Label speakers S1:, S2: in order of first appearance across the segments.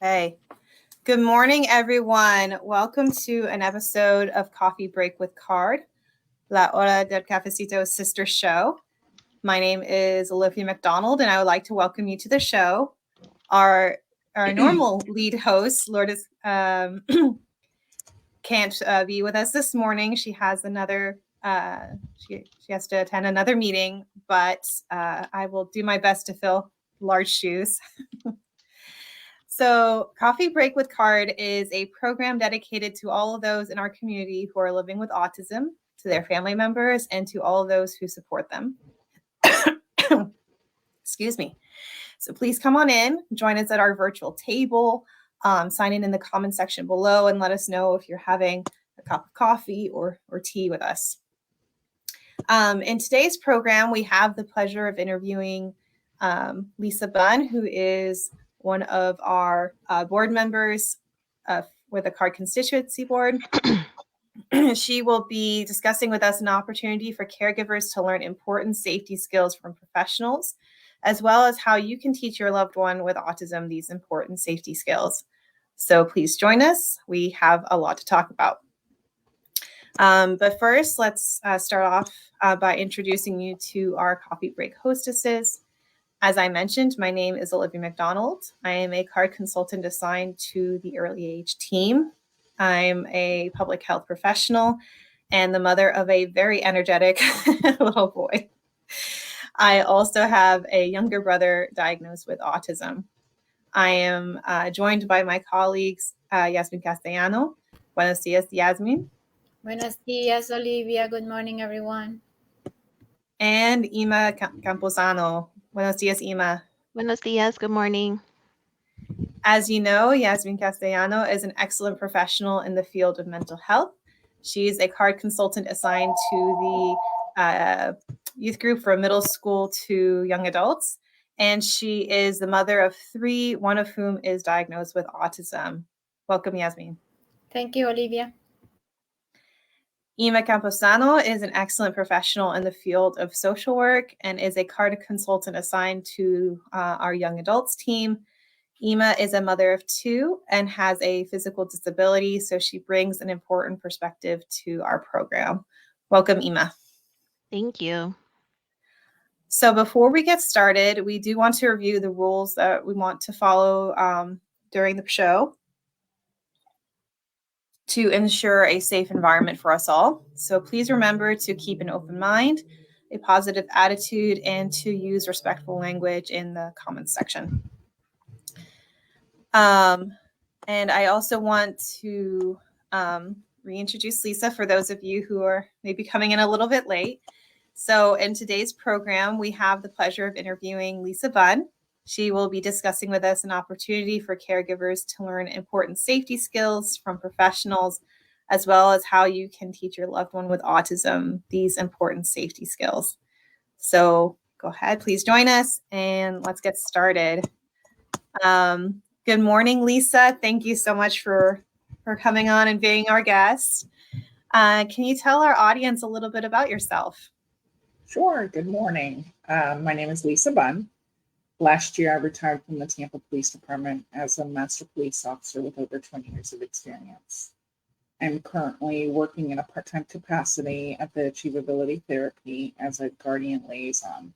S1: Hey, good morning, everyone. Welcome to an episode of Coffee Break with CARD, La Hora del Cafecito sister show. My name is Olivia McDonald, and I would like to welcome you to the show. Our normal lead host, Lourdes, can't be with us this morning. She has another. She has to attend another meeting, but I will do my best to fill large shoes. So, Coffee Break with CARD is a program dedicated to all of those in our community who are living with autism, to their family members, and to all of those who support them. Excuse me. So, please come on in, join us at our virtual table, sign in the comment section below, and let us know if you're having a cup of coffee or tea with us. In today's program, we have the pleasure of interviewing Lisa Bunn, who is one of our board members with the CARD Constituency Board. She will be discussing with us an opportunity for caregivers to learn important safety skills from professionals, as well as how you can teach your loved one with autism these important safety skills. So please join us. We have a lot to talk about. But first, let's start off by introducing you to our coffee break hostesses. As I mentioned, my name is Olivia McDonald. I am a CARD consultant assigned to the early age team. I'm a public health professional and the mother of a very energetic little boy. I also have a younger brother diagnosed with autism. I am joined by my colleagues, Yasmin Castellano. Buenos dias, Yasmin.
S2: Buenos dias, Olivia. Good morning, everyone.
S1: And Ima Camposano. Buenos dias, Ima.
S3: Buenos dias. Good morning.
S1: As you know, Yasmin Castellano is an excellent professional in the field of mental health. She's a CARD consultant assigned to the youth group for middle school to young adults. And she is the mother of 3, one of whom is diagnosed with autism. Welcome, Yasmin.
S2: Thank you, Olivia.
S1: Ima Camposano is an excellent professional in the field of social work and is a CARD consultant assigned to our young adults team. Ima is a mother of 2 and has a physical disability, so she brings an important perspective to our program. Welcome, Ima.
S3: Thank you.
S1: So before we get started, we do want to review the rules that we want to follow during the show to ensure a safe environment for us all. So please remember to keep an open mind, a positive attitude, and to use respectful language in the comments section. And I also want to reintroduce Lisa for those of you who are maybe coming in a little bit late. So in today's program, we have the pleasure of interviewing Lisa Bunn. She will be discussing with us an opportunity for caregivers to learn important safety skills from professionals, as well as how you can teach your loved one with autism these important safety skills. So go ahead, please join us, and let's get started. Good morning, Lisa. Thank you so much for coming on and being our guest. Can you tell our audience a little bit about yourself?
S4: Sure. Good morning. My name is Lisa Bunn. Last year, I retired from the Tampa Police Department as a master police officer with over 20 years of experience. I'm currently working in a part-time capacity at the Achievability Therapy as a guardian liaison.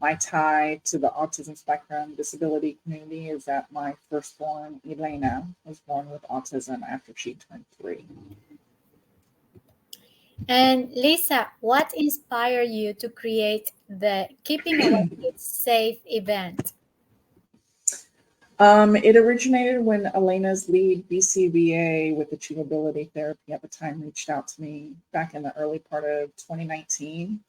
S4: My tie to the autism spectrum disability community is that my firstborn, Elena, was born with autism after she turned 3.
S2: And Lisa, what inspired you to create the Keeping Our Kids Safe event?
S4: It originated when Elena's lead BCBA with Achievability Therapy at the time reached out to me back in the early part of 2019,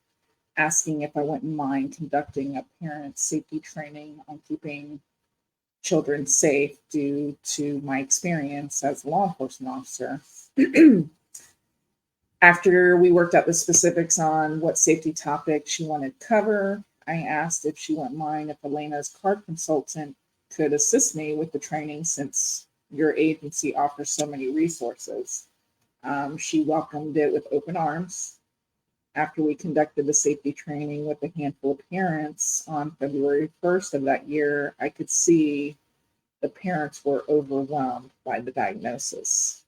S4: asking if I wouldn't mind conducting a parent safety training on keeping children safe due to my experience as a law enforcement officer. After we worked out the specifics on what safety topic she wanted to cover, I asked if she wouldn't mind if Elena's CARD consultant could assist me with the training since your agency offers so many resources. She welcomed it with open arms. After we conducted the safety training with a handful of parents on February 1st of that year, I could see the parents were overwhelmed by the diagnosis.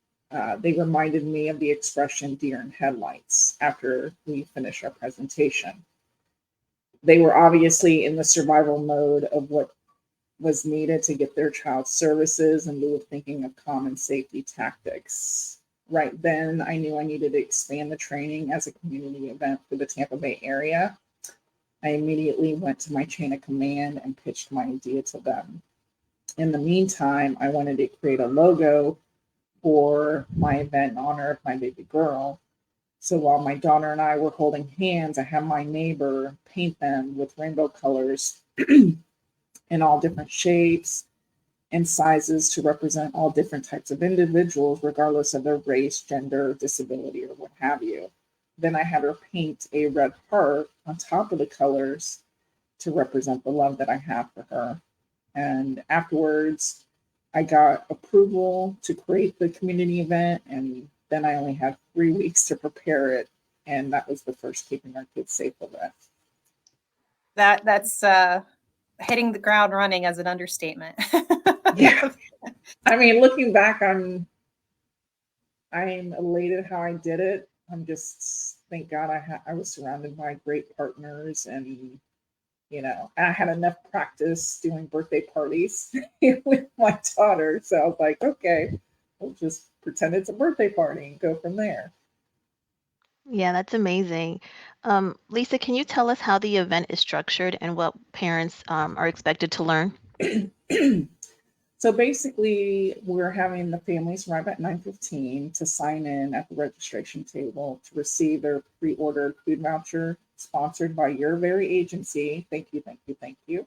S4: They reminded me of the expression deer in headlights after we finished our presentation. They were obviously in the survival mode of what was needed to get their child services in lieu of thinking of common safety tactics. Right then, I knew I needed to expand the training as a community event for the Tampa Bay area. I immediately went to my chain of command and pitched my idea to them. In the meantime, I wanted to create a logo for my event in honor of my baby girl. So while my daughter and I were holding hands, I had my neighbor paint them with rainbow colors in all different shapes and sizes to represent all different types of individuals, regardless of their race, gender, disability, or what have you. Then I had her paint a red heart on top of the colors to represent the love that I have for her. And afterwards, I got approval to create the community event, and then I only had 3 weeks to prepare it, and that was the first Keeping Our Kids Safe event.
S1: That's hitting the ground running as an understatement.
S4: Yeah. I mean, looking back, I'm elated how I did it. I'm just, thank God I was surrounded by great partners, and I had enough practice doing birthday parties with my daughter. So I was like, okay, we'll just pretend it's a birthday party and go from there.
S3: Yeah, that's amazing. Lisa, can you tell us how the event is structured and what parents are expected to learn?
S4: So basically, we're having the families arrive at 9:15 to sign in at the registration table to receive their pre-ordered food voucher sponsored by your very agency. Thank you, thank you, thank you.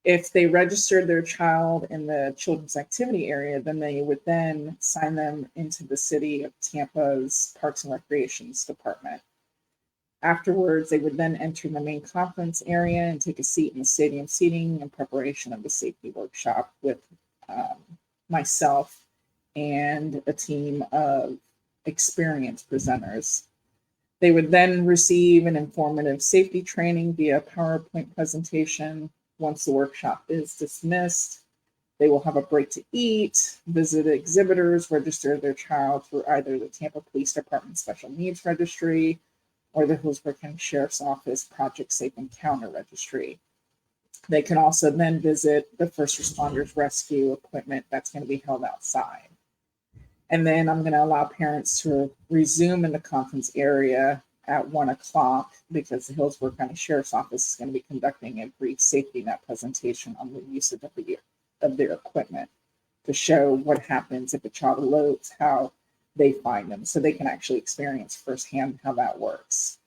S4: If they registered their child in the children's activity area, then they would then sign them into the city of Tampa's Parks and Recreations Department. Afterwards, they would then enter the main conference area and take a seat in the stadium seating in preparation of the safety workshop with myself and a team of experienced presenters. They would then receive an informative safety training via PowerPoint presentation. Once the workshop is dismissed, they will have a break to eat, visit exhibitors, register their child through either the Tampa Police Department Special Needs Registry or the Hillsborough County Sheriff's Office Project Safe Encounter Registry. They can also then visit the first responders rescue equipment that's going to be held outside. And then I'm going to allow parents to resume in the conference area at 1:00 because the Hillsborough County Sheriff's Office is going to be conducting a brief safety net presentation on the usage of their equipment to show what happens if a child elopes, how they find them, so they can actually experience firsthand how that works.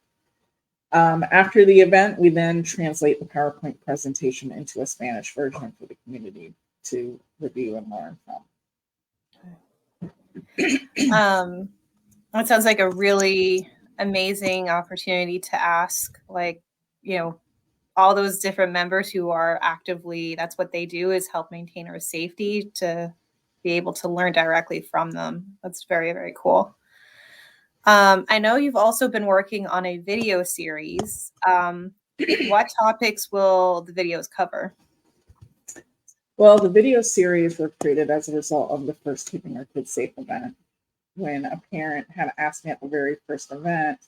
S4: After the event, we then translate the PowerPoint presentation into a Spanish version for the community to review and learn from.
S1: That sounds like a really amazing opportunity to ask, all those different members who are actively, that's what they do, is help maintain our safety, to be able to learn directly from them. That's very, very cool. I know you've also been working on a video series. What topics will the videos cover?
S4: Well, the video series were created as a result of the first Keeping Our Kids Safe event. When a parent had asked me at the very first event,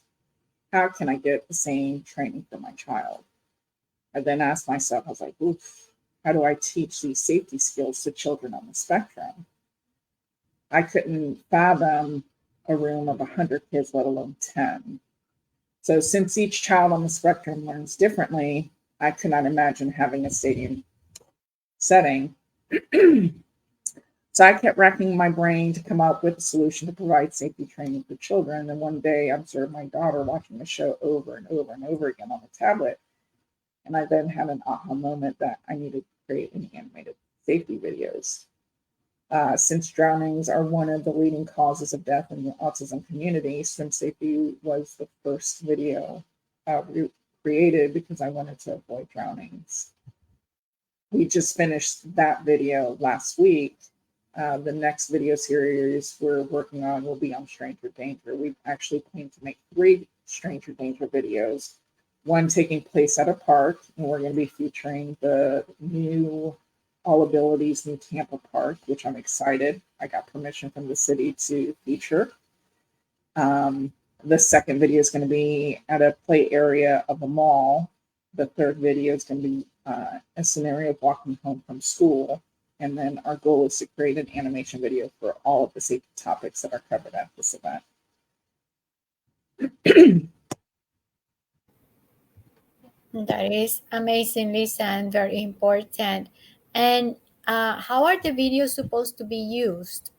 S4: how can I get the same training for my child? I then asked myself, I was like, oof, how do I teach these safety skills to children on the spectrum? I couldn't fathom a room of 100 kids, let alone 10. So since each child on the spectrum learns differently, I could not imagine having a stadium setting. So I kept racking my brain to come up with a solution to provide safety training for children. And one day I observed my daughter watching the show over and over and over again on the tablet. And I then had an aha moment that I needed to create any animated safety videos. Since drownings are one of the leading causes of death in the autism community, swim safety was the first video created because I wanted to avoid drownings. We just finished that video last week. The next video series we're working on will be on stranger danger. We actually plan to make 3 stranger danger videos, one taking place at a park, and we're going to be featuring the new All Abilities New Tampa Park, which I'm excited. I got permission from the city to feature. The second video is going to be at a play area of a mall. The third video is going to be a scenario of walking home from school. And then our goal is to create an animation video for all of the safety topics that are covered at this event.
S2: That is amazing, Lisa, and very important. And how are the videos supposed to be used?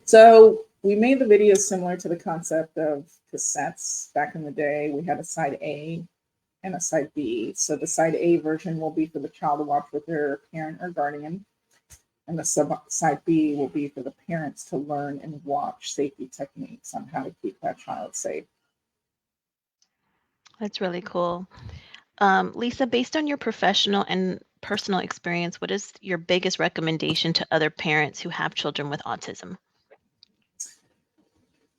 S4: So we made the video similar to the concept of cassettes. Back in the day, we had a side A and a side B. So the side A version will be for the child to watch with their parent or guardian. And the side B will be for the parents to learn and watch safety techniques on how to keep that child safe.
S3: That's really cool. Lisa, based on your professional and personal experience, what is your biggest recommendation to other parents who have children with autism?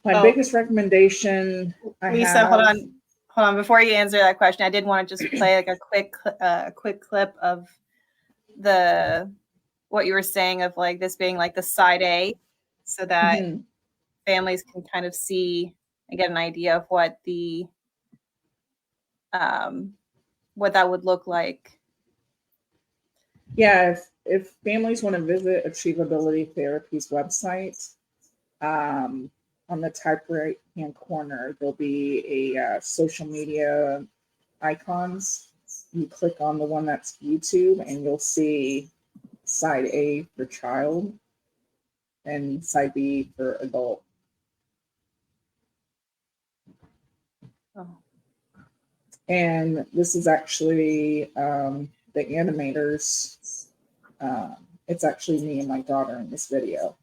S4: My biggest recommendation
S1: Lisa, hold on. Before you answer that question, I did want to just play like a quick clip of what you were saying of like this being like the side A, so that families can kind of see and get an idea of what what that would look like.
S4: Yeah, if families want to visit Achievability Therapy's website, on the top right hand corner, there'll be a social media icons. You click on the one that's YouTube and you'll see side A for child and side B for adult.
S1: Oh.
S4: And this is actually the animators. It's actually me and my daughter in this video.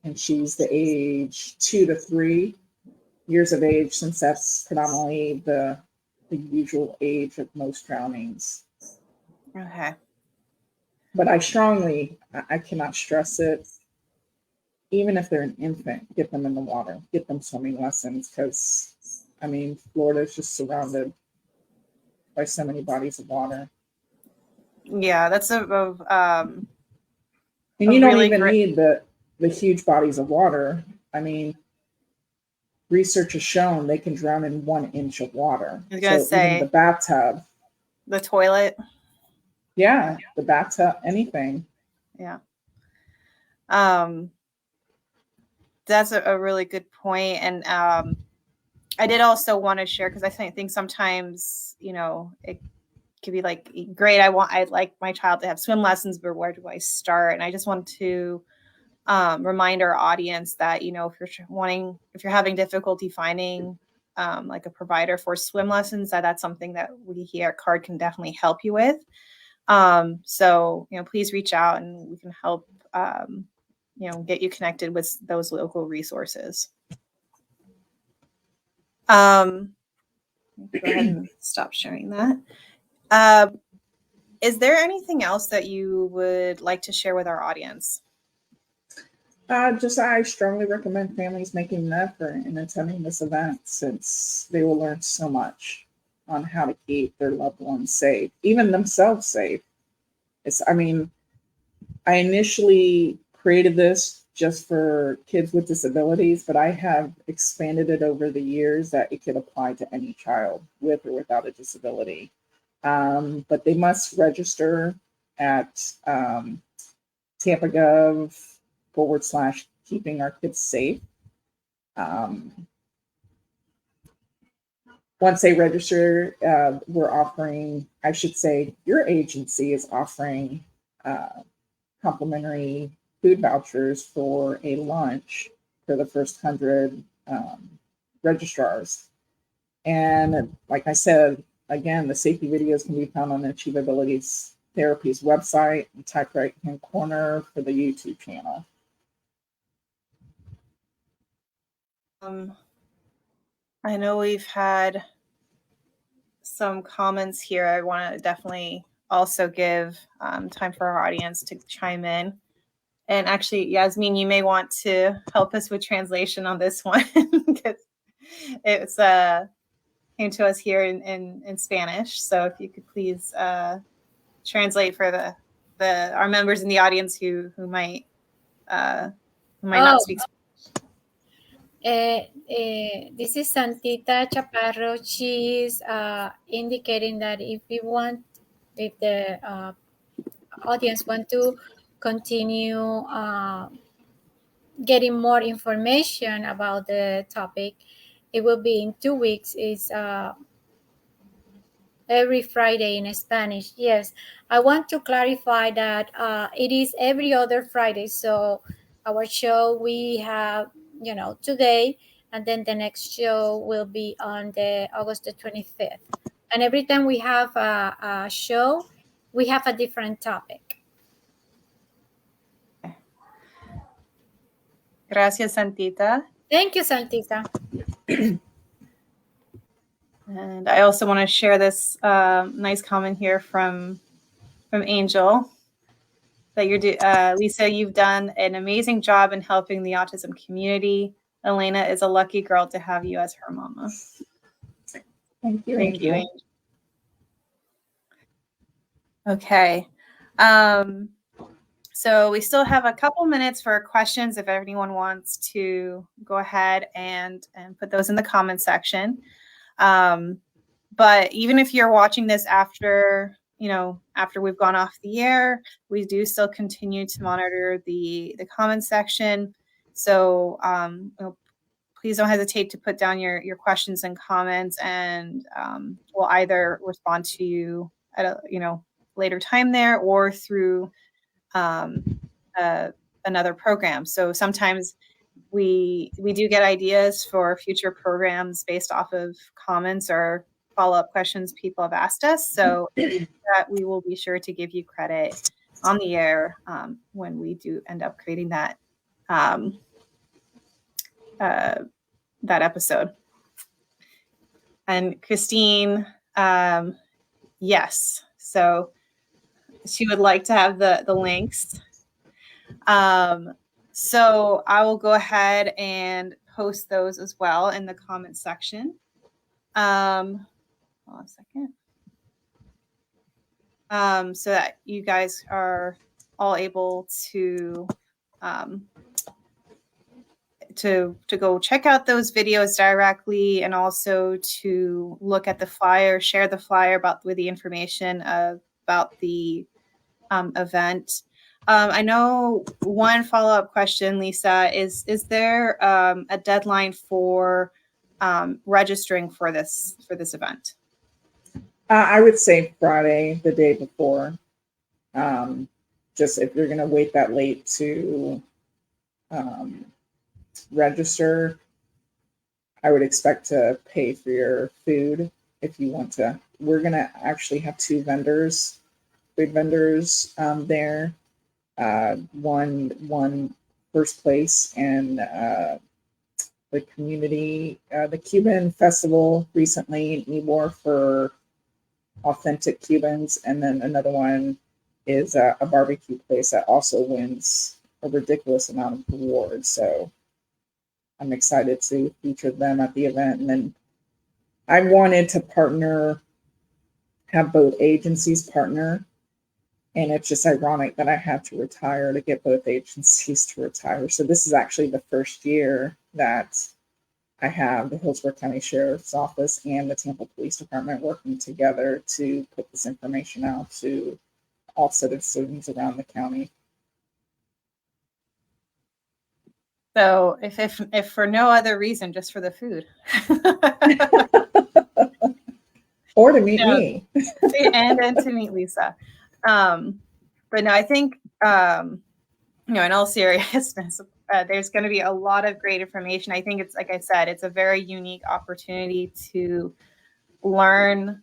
S4: And she's the age 2 to 3 years of age, since that's predominantly the usual age of most drownings.
S1: Okay.
S4: But I cannot stress it, even if they're an infant, get them in the water, get them swimming lessons, because, I mean, Florida is just surrounded by so many bodies of water.
S1: Yeah, that's
S4: and you don't
S1: really
S4: even need the huge bodies of water. I mean, research has shown they can drown in 1 inch of water.
S1: I was gonna say,
S4: even the bathtub,
S1: the toilet.
S4: Yeah, the bathtub, anything.
S1: Yeah. That's a really good point. And I did also want to share, because I think sometimes, you know, it could be like, great, I'd like my child to have swim lessons, but where do I start? And I just want to remind our audience that, you know, if you're having difficulty finding like a provider for swim lessons, that's something that we here at CARD can definitely help you with. So, you know, please reach out and we can help, you know, get you connected with those local resources. Go ahead and stop sharing that. Is there anything else that you would like to share with our audience?
S4: I strongly recommend families making an effort in attending this event, since they will learn so much on how to keep their loved ones safe, even themselves safe. I initially created this just for kids with disabilities, but I have expanded it over the years that it could apply to any child with or without a disability. But they must register at TampaGov/keeping our kids safe. Once they register, we're offering, I should say, your agency is offering complimentary food vouchers for a lunch for the first 100 registrars. And like I said, again, the safety videos can be found on Achievability Therapy's website, the top right-hand corner for the YouTube channel.
S1: I know we've had some comments here. I want to definitely also give time for our audience to chime in. And actually, Yasmin, you may want to help us with translation on this one, because it's came to us here in Spanish. So if you could please translate for the our members in the audience who might
S2: Oh,
S1: not speak.
S2: this is Santita Chaparro. She is indicating that if the audience want to continue getting more information about the topic, it will be in 2 weeks. It's every Friday in Spanish. Yes, I want to clarify that it is every other Friday. So our show we have, today, and then the next show will be on the August the 25th. And every time we have a show, we have a different topic.
S1: Gracias, Santita.
S2: Thank you, Santita.
S1: And I also want to share this nice comment here from Angel that Lisa, you've done an amazing job in helping the autism community. Elena is a lucky girl to have you as her mama.
S4: Thank you.
S1: Thank you,
S4: Angel.
S1: Angel. Okay. So we still have a couple minutes for questions if anyone wants to go ahead and put those in the comment section. But even if you're watching this after we've gone off the air, we do still continue to monitor the comment section. So please don't hesitate to put down your questions and comments, and we'll either respond to you at a later time there or through another program. So sometimes we do get ideas for future programs based off of comments or follow-up questions people have asked us. So that we will be sure to give you credit on the air when we do end up creating that episode. And Christine, yes. So she would like to have the links. So I will go ahead and post those as well in the comment section. Hold on a second. So that you guys are all able to go check out those videos directly, and also to look at the flyer, share the flyer with the information about the event. I know one follow-up question, Lisa, is there a deadline for registering for this event?
S4: I would say Friday, the day before. Just if you're going to wait that late to register, I would expect to pay for your food if you want to. We're going to actually have two food vendors there. One first place and the community, the Cuban festival recently in Ybor for authentic Cubans, and then another one is a barbecue place that also wins a ridiculous amount of awards. So I'm excited to feature them at the event. And then I wanted to have both agencies partner. And it's just ironic that I had to retire to get both agencies to retire. So this is actually the first year that I have the Hillsborough County Sheriff's Office and the Tampa Police Department working together to put this information out to all citizens around the county.
S1: So if for no other reason, just for the food.
S4: Or to meet me.
S1: and to meet Lisa. But no, I think, in all seriousness, there's going to be a lot of great information. I think it's, like I said, it's a very unique opportunity to learn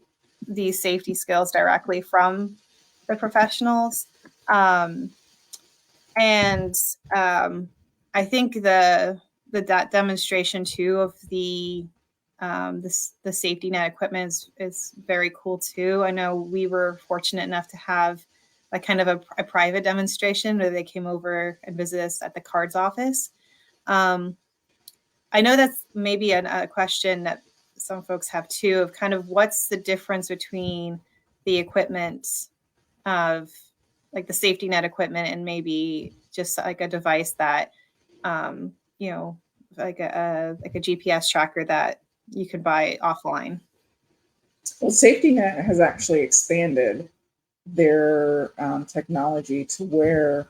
S1: these safety skills directly from the professionals. I think that demonstration too of the safety net equipment is very cool too. I know we were fortunate enough to have like kind of a private demonstration where they came over and visited us at the CARD's office. I know that's maybe a question that some folks have too, of kind of what's the difference between the equipment of like the safety net equipment and maybe just like a device that, you know, like a GPS tracker that you could buy offline?
S4: Well, Safety Net has actually expanded their technology to where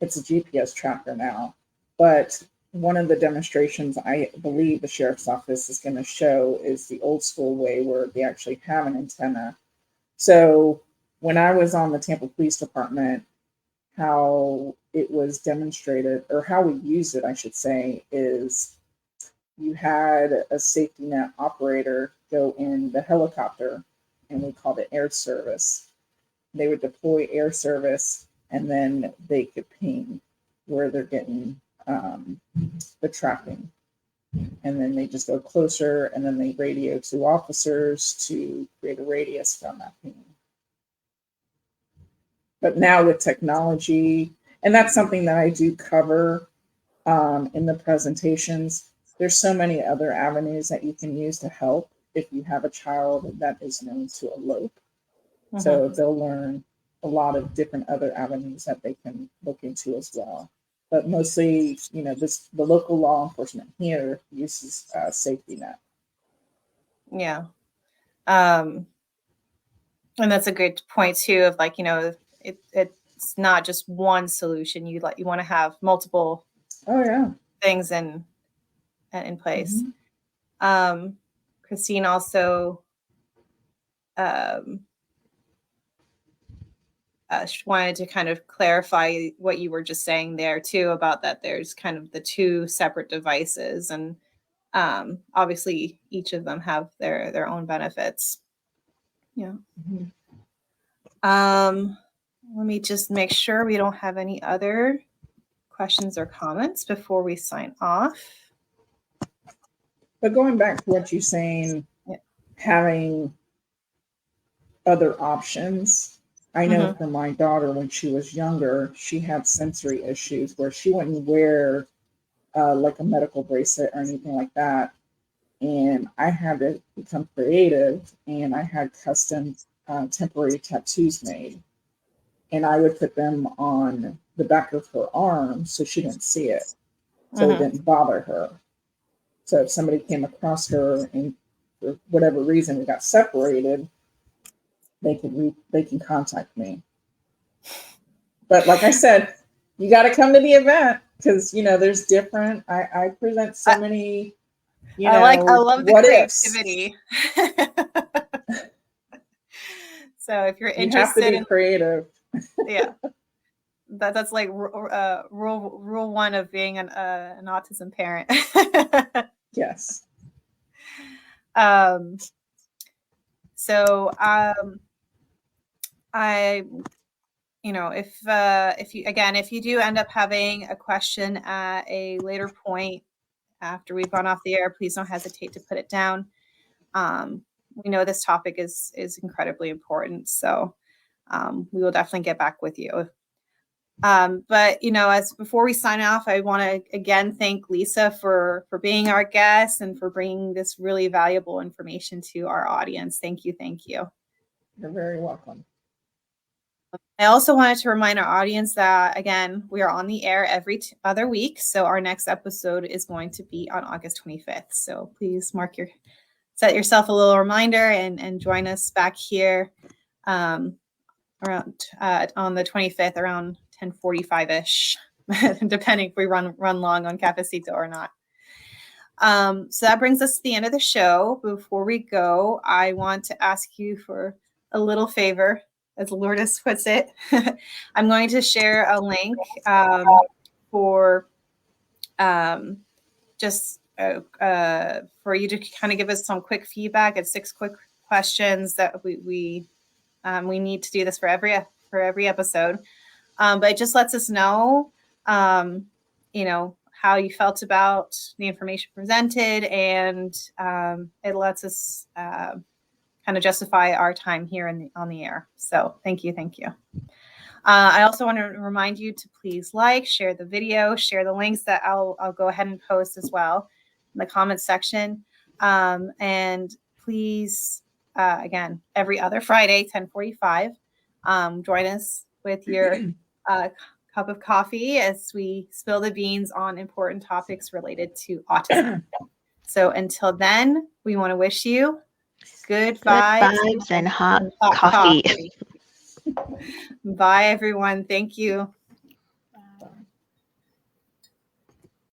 S4: it's a GPS tracker now. But one of the demonstrations I believe the sheriff's office is going to show is the old school way where they actually have an antenna. So when I was on the Tampa Police Department, how it was demonstrated, or how we used it, I should say, is you had a safety net operator go in the helicopter, and we called it air service. They would deploy air service, and then they could ping where they're getting the tracking. And then they just go closer, and then they radio to officers to create a radius from that ping. But now with technology, and that's something that I do cover in the presentations, there's so many other avenues that you can use to help if you have a child that is known to elope. Mm-hmm. So they'll learn a lot of different other avenues that they can look into as well. But mostly, you know, the local law enforcement here uses Safety Net.
S1: Yeah. And that's a good point too, of like, you know, it's not just one solution. You want to have multiple things in place. Mm-hmm. Christine also wanted to kind of clarify what you were just saying there too, about that there's kind of the two separate devices, and obviously each of them have their own benefits. Yeah. Mm-hmm. Let me just make sure we don't have any other questions or comments before we sign off.
S4: But going back to what you're saying, having other options. I know for my daughter, when she was younger, she had sensory issues where she wouldn't wear like a medical bracelet or anything like that. And I had to become creative, and I had custom temporary tattoos made. And I would put them on the back of her arm so she didn't see it. So it didn't bother her. So if somebody came across her and for whatever reason we got separated, they can contact me. But like I said, you got to come to the event, because you know there's different. I present so many. You know,
S1: I love the creativity. So if you're interested,
S4: you have to be creative.
S1: Yeah, that's like rule one of being an autism parent.
S4: Yes.
S1: So I, you know, if you do end up having a question at a later point after we've gone off the air, please don't hesitate to put it down. We know this topic is incredibly important, so we will definitely get back with you. But you know, before we sign off, I want to again thank Lisa for being our guest and for bringing this really valuable information to our audience. Thank you.
S4: You're very welcome.
S1: I also wanted to remind our audience that, again, we are on the air every other week. So our next episode is going to be on August 25th. So please set yourself a little reminder and join us back here around on the 25th around 10:45-ish, depending if we run long on Cafecito or not. So that brings us to the end of the show. Before we go, I want to ask you for a little favor. As Lourdes puts it, I'm going to share a link for you to kind of give us some quick feedback. It's 6 quick questions that we need to do this for every episode. But it just lets us know, you know, how you felt about the information presented, and it lets us kind of justify our time here on the air. So thank you. I also want to remind you to please share the video, share the links that I'll go ahead and post as well in the comments section. And please, again, every other Friday, 10:45, Join us with your cup of coffee as we spill the beans on important topics related to autism. So until then, we want to wish you good vibes
S3: and hot
S1: coffee.
S3: coffee.
S1: Bye, everyone. Thank you.